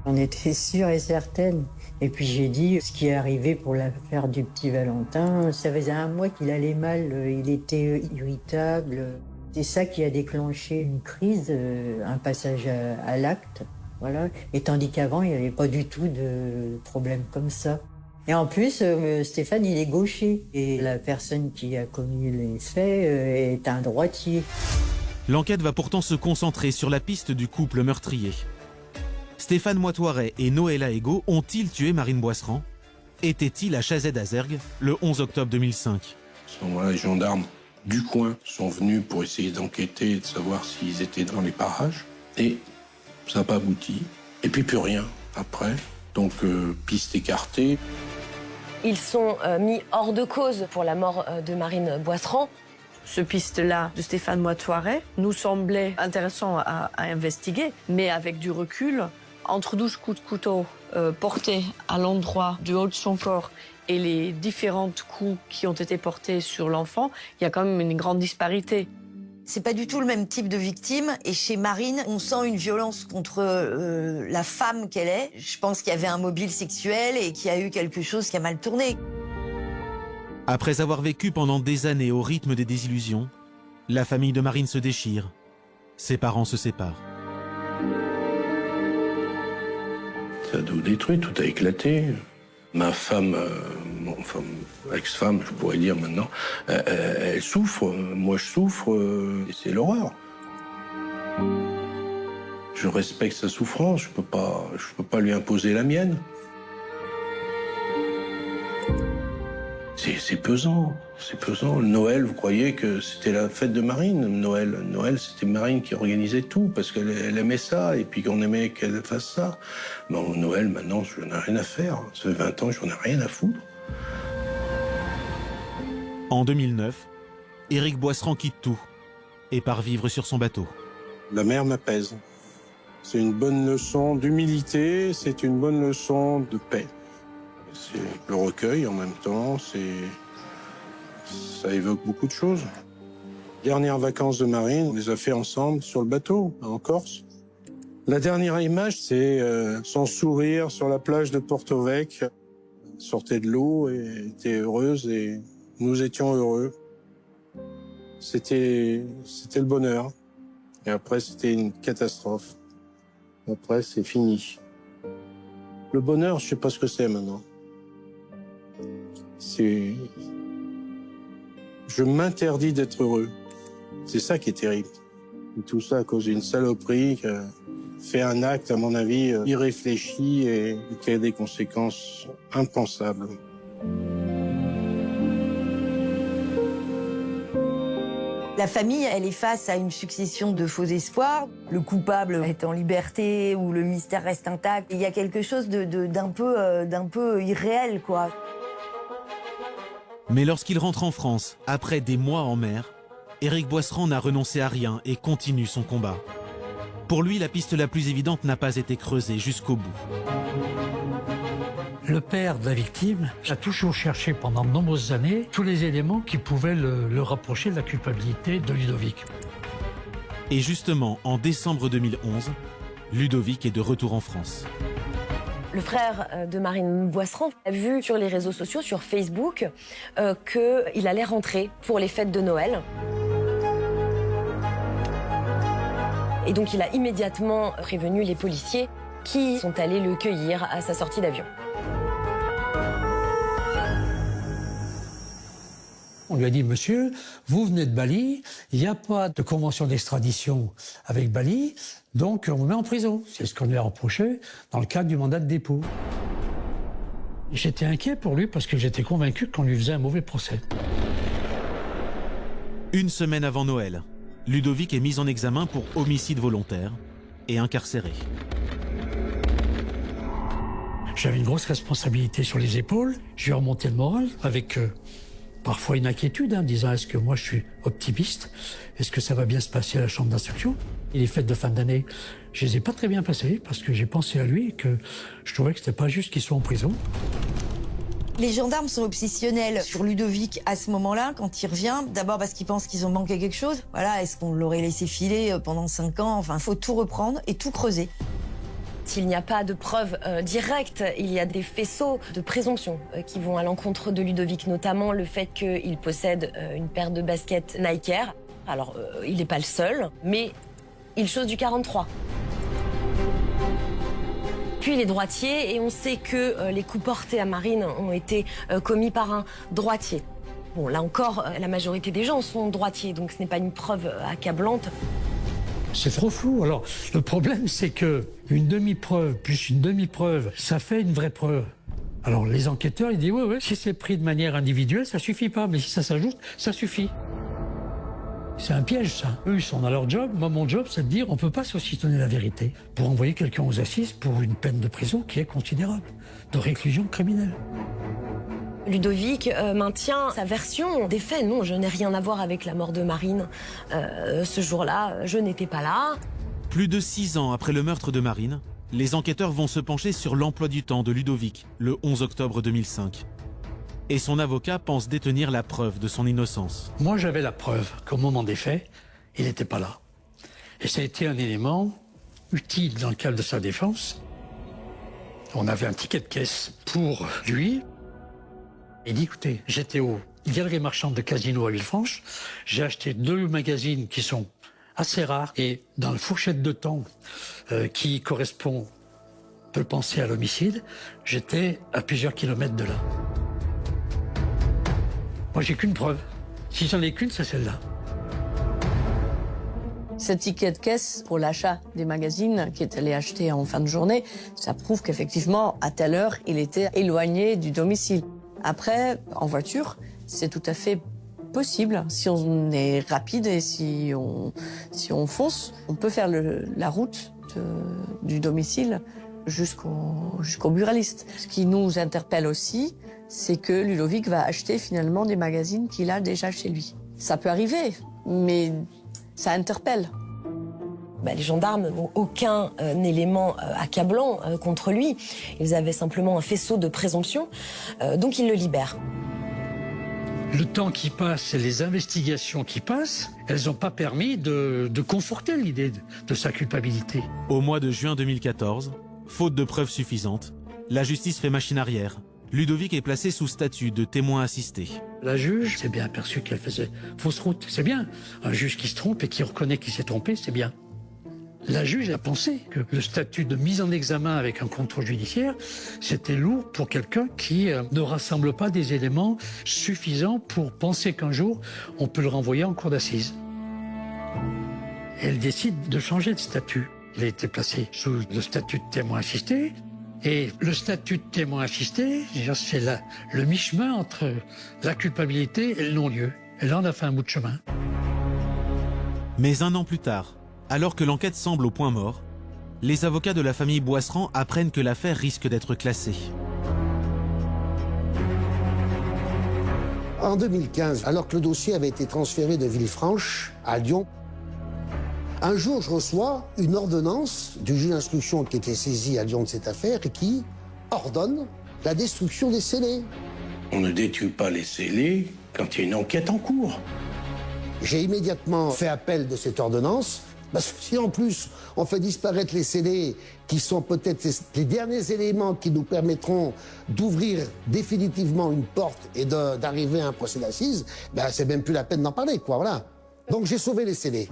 Speaker 9: On était sûrs et certaines. Et puis j'ai dit ce qui est arrivé pour l'affaire du petit Valentin. Ça faisait 1 mois qu'il allait mal, il était irritable. C'est ça qui a déclenché une crise, un passage à l'acte. Voilà. Et tandis qu'avant, il n'y avait pas du tout de problème comme ça. Et en plus, Stéphane, il est gaucher. Et la personne qui a commis les faits est un droitier.
Speaker 1: L'enquête va pourtant se concentrer sur la piste du couple meurtrier. Stéphane Moitoiret et Noëlla Ego ont-ils tué Marine Boisserand? Étaient-ils à Chazet-Azergues le 11 octobre 2005?
Speaker 2: À ce moment-là, les gendarmes du coin sont venus pour essayer d'enquêter et de savoir s'ils étaient dans les parages. Et ça n'a pas abouti. Et puis plus rien après. Donc piste écartée.
Speaker 4: Ils sont mis hors de cause pour la mort de Marine Boisserand.
Speaker 6: Ce piste-là de Stéphane Moitoiret nous semblait intéressant à investiguer, mais avec du recul, entre 12 coups de couteau portés à l'endroit du haut de son corps et les différents coups qui ont été portés sur l'enfant, il y a quand même une grande disparité.
Speaker 3: C'est pas du tout le même type de victime. Et chez Marine, on sent une violence contre la femme qu'elle est. Je pense qu'il y avait un mobile sexuel et qu'il y a eu quelque chose qui a mal tourné.
Speaker 1: Après avoir vécu pendant des années au rythme des désillusions, la famille de Marine se déchire. Ses parents se séparent.
Speaker 2: Ça a tout détruit, tout a éclaté. Ma femme, enfin, ex-femme, je pourrais dire maintenant, elle souffre, moi je souffre, et c'est l'horreur. Je respecte sa souffrance, je peux pas lui imposer la mienne. C'est pesant, c'est pesant. Noël, vous croyez que c'était la fête de Marine? Noël, c'était Marine qui organisait tout, parce qu'elle aimait ça, et puis qu'on aimait qu'elle fasse ça. Bon, Noël, maintenant, j'en ai rien à faire. Ça fait 20 ans, j'en ai rien à foutre.
Speaker 1: En 2009, Éric Boisserand quitte tout et part vivre sur son bateau.
Speaker 10: La mer m'apaise. C'est une bonne leçon d'humilité, c'est une bonne leçon de paix. C'est le recueil en même temps, ça évoque beaucoup de choses. Dernières vacances de Marine, on les a fait ensemble sur le bateau, en Corse. La dernière image, c'est son sourire sur la plage de Porto Vec. Elle sortait de l'eau et était heureuse et nous étions heureux. C'était le bonheur. Et après, c'était une catastrophe. Après, c'est fini. Le bonheur, je sais pas ce que c'est maintenant. Je m'interdis d'être heureux. C'est ça qui est terrible. Et tout ça à cause d'une saloperie qui a fait un acte, à mon avis, irréfléchi et qui a des conséquences impensables.
Speaker 3: La famille, elle est face à une succession de faux espoirs. Le coupable est en liberté ou le mystère reste intact. Il y a quelque chose d'un peu irréel, quoi.
Speaker 1: Mais lorsqu'il rentre en France, après des mois en mer, Éric Boisserand n'a renoncé à rien et continue son combat. Pour lui, la piste la plus évidente n'a pas été creusée jusqu'au bout.
Speaker 8: Le père de la victime a toujours cherché pendant de nombreuses années tous les éléments qui pouvaient le rapprocher de la culpabilité de Ludovic.
Speaker 1: Et justement, en décembre 2011, Ludovic est de retour en France.
Speaker 4: Le frère de Marine Boisserand a vu sur les réseaux sociaux, sur Facebook, qu'il allait rentrer pour les fêtes de Noël. Et donc il a immédiatement prévenu les policiers qui sont allés le cueillir à sa sortie d'avion.
Speaker 8: On lui a dit, monsieur, vous venez de Bali, il n'y a pas de convention d'extradition avec Bali, donc on vous met en prison. C'est ce qu'on lui a reproché dans le cadre du mandat de dépôt. J'étais inquiet pour lui parce que j'étais convaincu qu'on lui faisait un mauvais procès.
Speaker 1: Une semaine avant Noël, Ludovic est mis en examen pour homicide volontaire et incarcéré.
Speaker 8: J'avais une grosse responsabilité sur les épaules, je lui ai remonté le moral avec... parfois une inquiétude, disant est-ce que moi je suis optimiste? Est-ce que ça va bien se passer à la chambre d'instruction? Et les fêtes de fin d'année, je les ai pas très bien passées parce que j'ai pensé à lui et que je trouvais que c'était pas juste qu'il soit en prison.
Speaker 3: Les gendarmes sont obsessionnels sur Ludovic à ce moment-là, quand il revient. D'abord parce qu'ils pensent qu'ils ont manqué quelque chose. Voilà, est-ce qu'on l'aurait laissé filer pendant 5 ans? Enfin, faut tout reprendre et tout creuser.
Speaker 4: S'il n'y a pas de preuves directes, il y a des faisceaux de présomption qui vont à l'encontre de Ludovic, notamment le fait qu'il possède une paire de baskets Nike Air. Alors, il n'est pas le seul, mais il chausse du 43. Puis il est droitier et on sait que les coups portés à Marine ont été commis par un droitier. Bon, là encore, la majorité des gens sont droitiers, donc ce n'est pas une preuve accablante.
Speaker 8: C'est trop flou. Alors, le problème, c'est que une demi-preuve plus une demi-preuve, ça fait une vraie preuve. Alors, les enquêteurs, ils disent, ouais, si c'est pris de manière individuelle, ça suffit pas. Mais si ça s'ajoute, ça suffit. C'est un piège, ça. Eux, ils sont dans leur job. Moi, mon job, c'est de dire, on peut pas saucissonner la vérité pour envoyer quelqu'un aux assises pour une peine de prison qui est considérable, de réclusion criminelle.
Speaker 4: Ludovic maintient sa version des faits. Non, je n'ai rien à voir avec la mort de Marine. Ce jour-là, je n'étais pas là.
Speaker 1: Plus de 6 ans après le meurtre de Marine, les enquêteurs vont se pencher sur l'emploi du temps de Ludovic, le 11 octobre 2005. Et son avocat pense détenir la preuve de son innocence.
Speaker 8: Moi, j'avais la preuve qu'au moment des faits, il n'était pas là. Et ça a été un élément utile dans le cadre de sa défense. On avait un ticket de caisse pour lui. Il dit, écoutez, j'étais aux galeries marchandes de Casino à Villefranche, j'ai acheté 2 magazines qui sont assez rares et dans la fourchette de temps qui correspond, on peut penser à l'homicide, j'étais à plusieurs kilomètres de là. Moi, j'ai qu'une preuve. Si j'en ai qu'une, c'est celle-là.
Speaker 6: Ce ticket de caisse pour l'achat des magazines qui est allé acheter en fin de journée, ça prouve qu'effectivement, à telle heure, il était éloigné du domicile. Après, en voiture, c'est tout à fait possible. Si on est rapide et si on fonce, on peut faire la route du domicile jusqu'au buraliste. Ce qui nous interpelle aussi, c'est que Ludovic va acheter finalement des magazines qu'il a déjà chez lui. Ça peut arriver, mais ça interpelle.
Speaker 4: Les gendarmes n'ont aucun élément accablant contre lui. Ils avaient simplement un faisceau de présomption, donc ils le libèrent.
Speaker 8: Le temps qui passe et les investigations qui passent, elles n'ont pas permis de conforter l'idée de sa culpabilité.
Speaker 1: Au mois de juin 2014, faute de preuves suffisantes, la justice fait machine arrière. Ludovic est placé sous statut de témoin assisté.
Speaker 8: La juge s'est bien aperçue qu'elle faisait fausse route. C'est bien. Un juge qui se trompe et qui reconnaît qu'il s'est trompé, c'est bien. La juge a pensé que le statut de mise en examen avec un contrôle judiciaire, c'était lourd pour quelqu'un qui ne rassemble pas des éléments suffisants pour penser qu'un jour, on peut le renvoyer en cour d'assises. Elle décide de changer de statut. Il a été placé sous le statut de témoin assisté. Et le statut de témoin assisté, c'est le mi-chemin entre la culpabilité et le non-lieu. Et là, on a fait un bout de chemin.
Speaker 1: Mais un an plus tard, alors que l'enquête semble au point mort, les avocats de la famille Boisserand apprennent que l'affaire risque d'être classée.
Speaker 7: En 2015, alors que le dossier avait été transféré de Villefranche à Lyon, un jour, je reçois une ordonnance du juge d'instruction qui était saisi à Lyon de cette affaire et qui ordonne la destruction des scellés.
Speaker 2: On ne détruit pas les scellés quand il y a une enquête en cours.
Speaker 7: J'ai immédiatement fait appel de cette ordonnance, parce que si en plus on fait disparaître les scellés, qui sont peut-être les derniers éléments qui nous permettront d'ouvrir définitivement une porte et d'arriver à un procès d'assises, c'est même plus la peine d'en parler, quoi, voilà. Donc j'ai sauvé les scellés.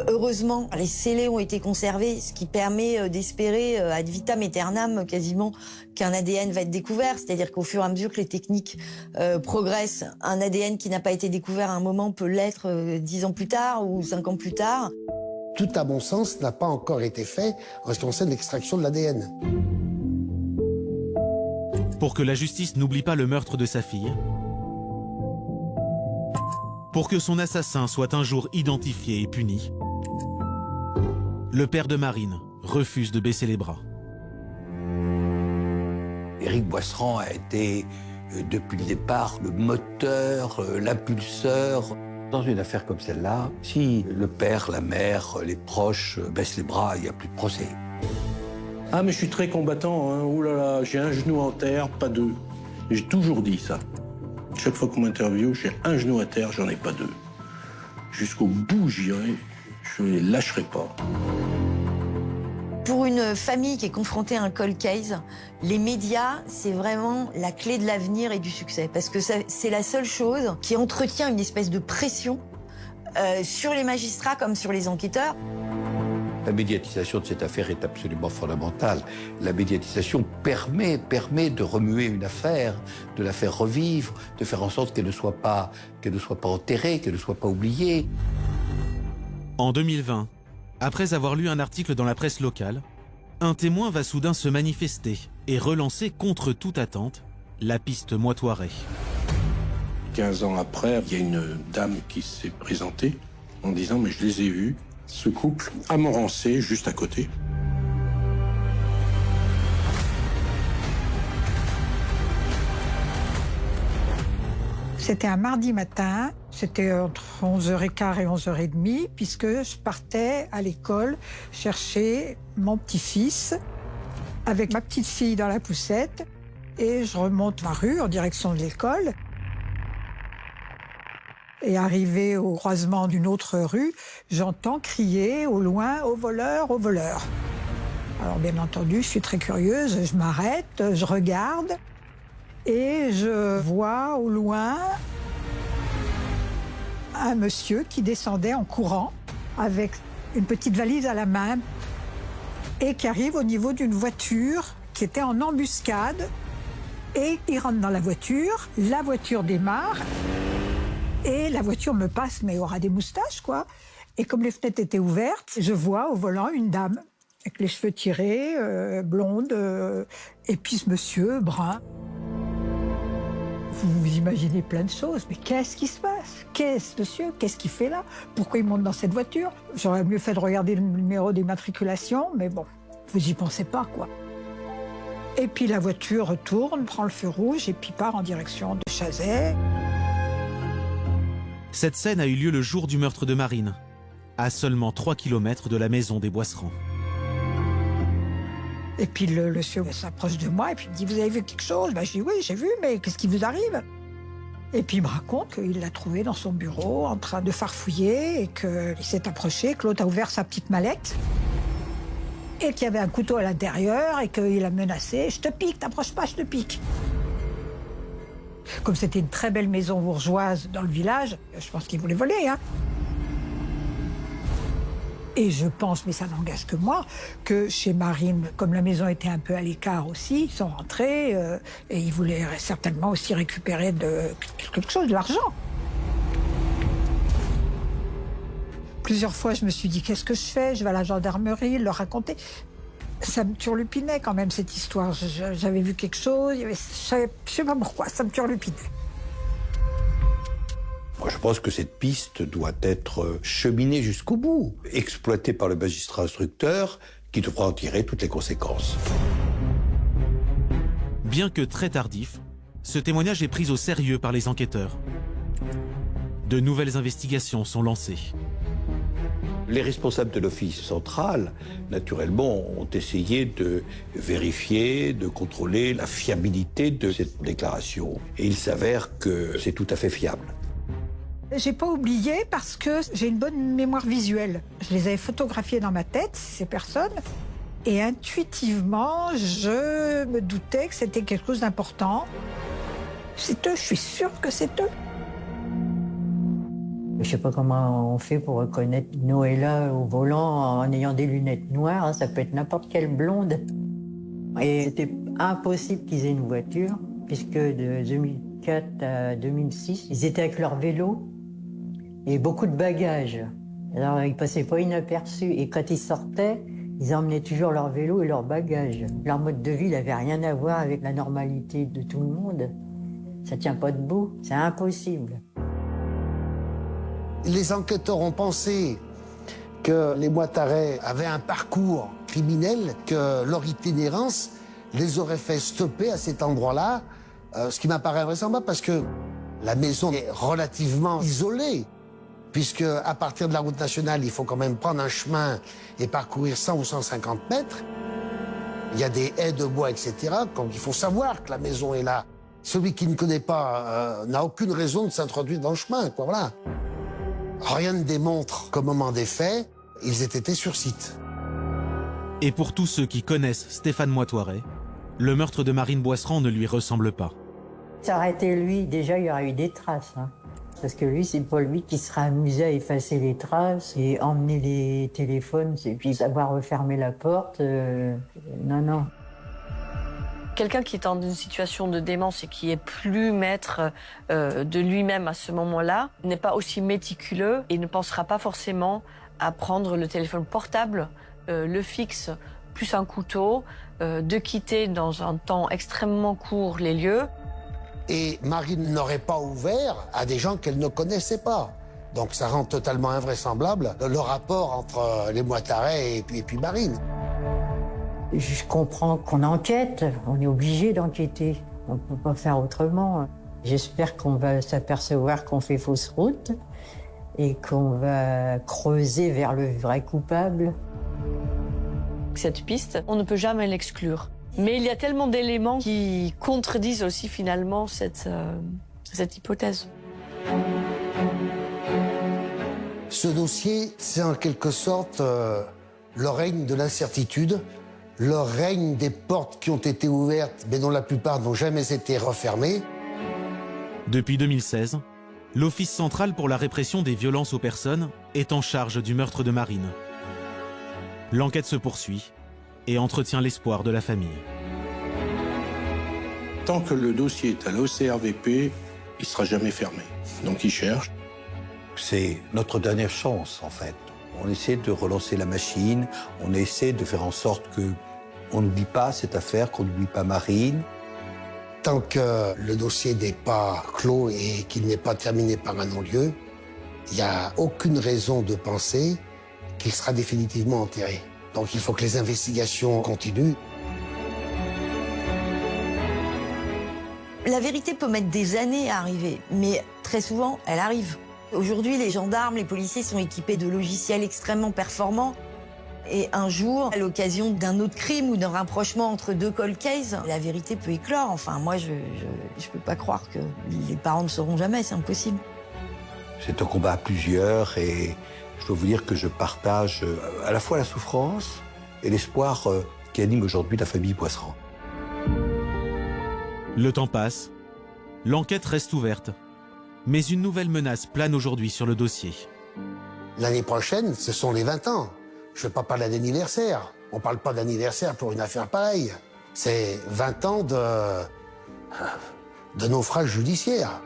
Speaker 3: Heureusement, les scellés ont été conservés, ce qui permet d'espérer ad vitam aeternam quasiment qu'un ADN va être découvert. C'est-à-dire qu'au fur et à mesure que les techniques progressent, un ADN qui n'a pas été découvert à un moment peut l'être 10 ans plus tard ou 5 ans plus tard.
Speaker 7: Tout, à mon sens, n'a pas encore été fait en ce qui concerne l'extraction de l'ADN.
Speaker 1: Pour que la justice n'oublie pas le meurtre de sa fille, pour que son assassin soit un jour identifié et puni, le père de Marine refuse de baisser les bras.
Speaker 5: Éric Boisserand a été, depuis le départ, le moteur, l'impulseur. Dans une affaire comme celle-là, si le père, la mère, les proches baissent les bras, il n'y a plus de procès.
Speaker 2: Ah, mais je suis très combattant, hein. Ouh là là, j'ai un genou en terre, pas deux. J'ai toujours dit ça. Chaque fois qu'on m'interviewe, j'ai un genou à terre, j'en ai pas deux. Jusqu'au bout, j'irai, je ne les lâcherai pas.
Speaker 3: Pour une famille qui est confrontée à un cold case, les médias, c'est vraiment la clé de l'avenir et du succès. Parce que c'est la seule chose qui entretient une espèce de pression sur les magistrats comme sur les enquêteurs.
Speaker 5: La médiatisation de cette affaire est absolument fondamentale. La médiatisation permet de remuer une affaire, de la faire revivre, de faire en sorte qu'elle ne soit pas enterrée, qu'elle ne soit pas oubliée.
Speaker 1: En 2020, après avoir lu un article dans la presse locale, un témoin va soudain se manifester et relancer contre toute attente la piste Moitoiret.
Speaker 2: 15 ans après, il y a une dame qui s'est présentée en disant « mais je les ai vus ». Ce couple à Morancé, juste à côté.
Speaker 11: C'était un mardi matin, c'était entre 11h15 et 11h30, puisque je partais à l'école chercher mon petit-fils avec ma petite fille dans la poussette et je remonte ma rue en direction de l'école. Et arrivé au croisement d'une autre rue, j'entends crier au loin « Au voleur, au voleur !» Alors bien entendu, je suis très curieuse, je m'arrête, je regarde et je vois au loin un monsieur qui descendait en courant avec une petite valise à la main et qui arrive au niveau d'une voiture qui était en embuscade. Et il rentre dans la voiture démarre. Et la voiture me passe, mais aura des moustaches, quoi. Et comme les fenêtres étaient ouvertes, je vois au volant une dame, avec les cheveux tirés, blonde, et puis ce monsieur, brun. Vous imaginez plein de choses, mais qu'est-ce qui se passe? Qu'est-ce, monsieur? Qu'est-ce qu'il fait là? Pourquoi il monte dans cette voiture? J'aurais mieux fait de regarder le numéro d'immatriculation, mais bon, vous y pensez pas, quoi. Et puis la voiture retourne, prend le feu rouge et puis part en direction de Chazet.
Speaker 1: Cette scène a eu lieu le jour du meurtre de Marine, à seulement 3 km de la maison des Boisserand.
Speaker 11: Et puis le monsieur s'approche de moi et puis il me dit « Vous avez vu quelque chose ?» Je dis « Oui, j'ai vu, mais qu'est-ce qui vous arrive ?» Et puis il me raconte qu'il l'a trouvé dans son bureau en train de farfouiller et qu'il s'est approché, que l'autre a ouvert sa petite mallette et qu'il y avait un couteau à l'intérieur et qu'il a menacé « Je te pique, t'approches pas, je te pique !» Comme c'était une très belle maison bourgeoise dans le village, je pense qu'il voulait voler, hein. Et je pense, mais ça n'engage que moi, que chez Marine, comme la maison était un peu à l'écart aussi, ils sont rentrés et ils voulaient certainement aussi récupérer quelque chose, de l'argent. Plusieurs fois, je me suis dit, qu'est-ce que je fais? Je vais à la gendarmerie, leur raconter. Ça me turlupinait quand même, cette histoire. J'avais vu quelque chose, je sais pas pourquoi, ça me turlupinait.
Speaker 5: Moi, je pense que cette piste doit être cheminée jusqu'au bout, exploitée par le magistrat instructeur qui devra en tirer toutes les conséquences.
Speaker 1: Bien que très tardif, ce témoignage est pris au sérieux par les enquêteurs. De nouvelles investigations sont lancées.
Speaker 5: Les responsables de l'Office central, naturellement, ont essayé de vérifier, de contrôler la fiabilité de cette déclaration. Et il s'avère que c'est tout à fait fiable.
Speaker 11: J'ai pas oublié parce que j'ai une bonne mémoire visuelle. Je les avais photographiées dans ma tête, ces personnes, et intuitivement, je me doutais que c'était quelque chose d'important. C'est eux, je suis sûre que c'est eux.
Speaker 9: Je sais pas comment on fait pour reconnaître Noëlla au volant en ayant des lunettes noires. Ça peut être n'importe quelle blonde. Et c'était impossible qu'ils aient une voiture, puisque de 2004 à 2006, ils étaient avec leur vélo et beaucoup de bagages. Alors ils passaient pas inaperçus. Et quand ils sortaient, ils emmenaient toujours leur vélo et leurs bagages. Leur mode de vie n'avait rien à voir avec la normalité de tout le monde. Ça tient pas debout, c'est impossible.
Speaker 7: Les enquêteurs ont pensé que les Moitaret avaient un parcours criminel, que leur itinérance les aurait fait stopper à cet endroit-là, ce qui m'apparaît invraisemblable parce que la maison est relativement isolée, puisque à partir de la route nationale, il faut quand même prendre un chemin et parcourir 100 ou 150 mètres. Il y a des haies de bois, etc. Donc il faut savoir que la maison est là. Celui qui ne connaît pas n'a aucune raison de s'introduire dans le chemin, quoi, voilà. Rien ne démontre qu'au moment des faits, ils aient été sur site.
Speaker 1: Et pour tous ceux qui connaissent Stéphane Moitoiret, le meurtre de Marine Boisserand ne lui ressemble pas.
Speaker 9: Ça aurait été lui, déjà il y aurait eu des traces. Hein. Parce que lui, c'est pas lui qui sera amusé à effacer les traces et emmener les téléphones et puis savoir refermer la porte. Non, non.
Speaker 6: Quelqu'un qui est dans une situation de démence et qui est plus maître de lui-même à ce moment-là n'est pas aussi méticuleux et ne pensera pas forcément à prendre le téléphone portable, le fixe, plus un couteau, de quitter dans un temps extrêmement court les lieux.
Speaker 7: Et Marine n'aurait pas ouvert à des gens qu'elle ne connaissait pas. Donc ça rend totalement invraisemblable le rapport entre les Moitaret et puis Marine.
Speaker 9: Je comprends qu'on enquête, on est obligé d'enquêter. On ne peut pas faire autrement. J'espère qu'on va s'apercevoir qu'on fait fausse route et qu'on va creuser vers le vrai coupable.
Speaker 6: Cette piste, on ne peut jamais l'exclure. Mais il y a tellement d'éléments qui contredisent aussi finalement cette hypothèse.
Speaker 7: Ce dossier, c'est en quelque sorte le règne de l'incertitude, le règne des portes qui ont été ouvertes, mais dont la plupart n'ont jamais été refermées.
Speaker 1: Depuis 2016, l'Office central pour la répression des violences aux personnes est en charge du meurtre de Marine. L'enquête se poursuit et entretient l'espoir de la famille.
Speaker 10: Tant que le dossier est à l'OCRVP, il ne sera jamais fermé. Donc il cherche.
Speaker 5: C'est notre dernière chance, en fait. On essaie de relancer la machine, on essaie de faire en sorte qu'on n'oublie pas cette affaire, qu'on n'oublie pas Marine.
Speaker 7: Tant que le dossier n'est pas clos et qu'il n'est pas terminé par un non-lieu, il n'y a aucune raison de penser qu'il sera définitivement enterré. Donc il faut que les investigations continuent.
Speaker 3: La vérité peut mettre des années à arriver, mais très souvent, elle arrive. Aujourd'hui, les gendarmes, les policiers sont équipés de logiciels extrêmement performants. Et un jour, à l'occasion d'un autre crime ou d'un rapprochement entre deux cold cases, la vérité peut éclore. Enfin, moi, je peux pas croire que les parents ne sauront jamais, c'est impossible.
Speaker 5: C'est un combat à plusieurs et je dois vous dire que je partage à la fois la souffrance et l'espoir qui anime aujourd'hui la famille Boisserand.
Speaker 1: Le temps passe, l'enquête reste ouverte, mais une nouvelle menace plane aujourd'hui sur le dossier.
Speaker 7: L'année prochaine, ce sont les 20 ans. Je ne veux pas parler d'anniversaire. On ne parle pas d'anniversaire pour une affaire pareille. C'est 20 ans de naufrage judiciaire.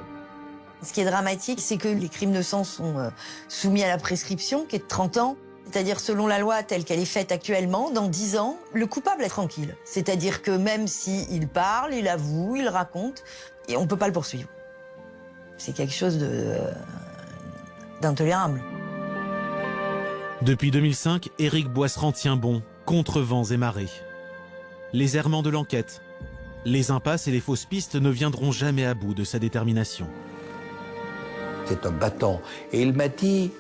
Speaker 3: Ce qui est dramatique, c'est que les crimes de sang sont soumis à la prescription, qui est de 30 ans. C'est-à-dire, selon la loi telle qu'elle est faite actuellement, dans 10 ans, le coupable est tranquille. C'est-à-dire que même s'il parle, il avoue, il raconte, et on ne peut pas le poursuivre. C'est quelque chose d'intolérable.
Speaker 1: Depuis 2005, Éric Boisserand tient bon, contre vents et marées. Les errements de l'enquête, les impasses et les fausses pistes ne viendront jamais à bout de sa détermination.
Speaker 5: C'est un battant. Et il m'a dit,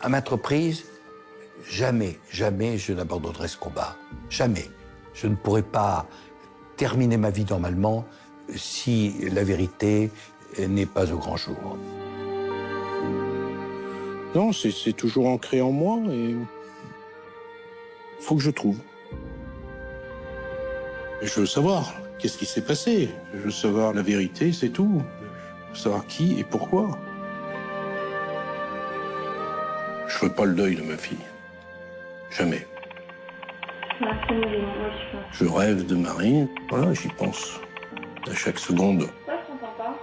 Speaker 5: à maintes reprises, jamais, jamais je n'abandonnerai ce combat. Jamais. Je ne pourrai pas terminer ma vie normalement si la vérité n'est pas au grand jour.
Speaker 10: Non, c'est toujours ancré en moi et il faut que je trouve. Je veux savoir qu'est-ce qui s'est passé. Je veux savoir la vérité, c'est tout. Je veux savoir qui et pourquoi.
Speaker 2: Je fais pas le deuil de ma fille. Jamais. Je rêve de Marine. Voilà, j'y pense. À chaque seconde.
Speaker 12: Ça, je t'entends pas.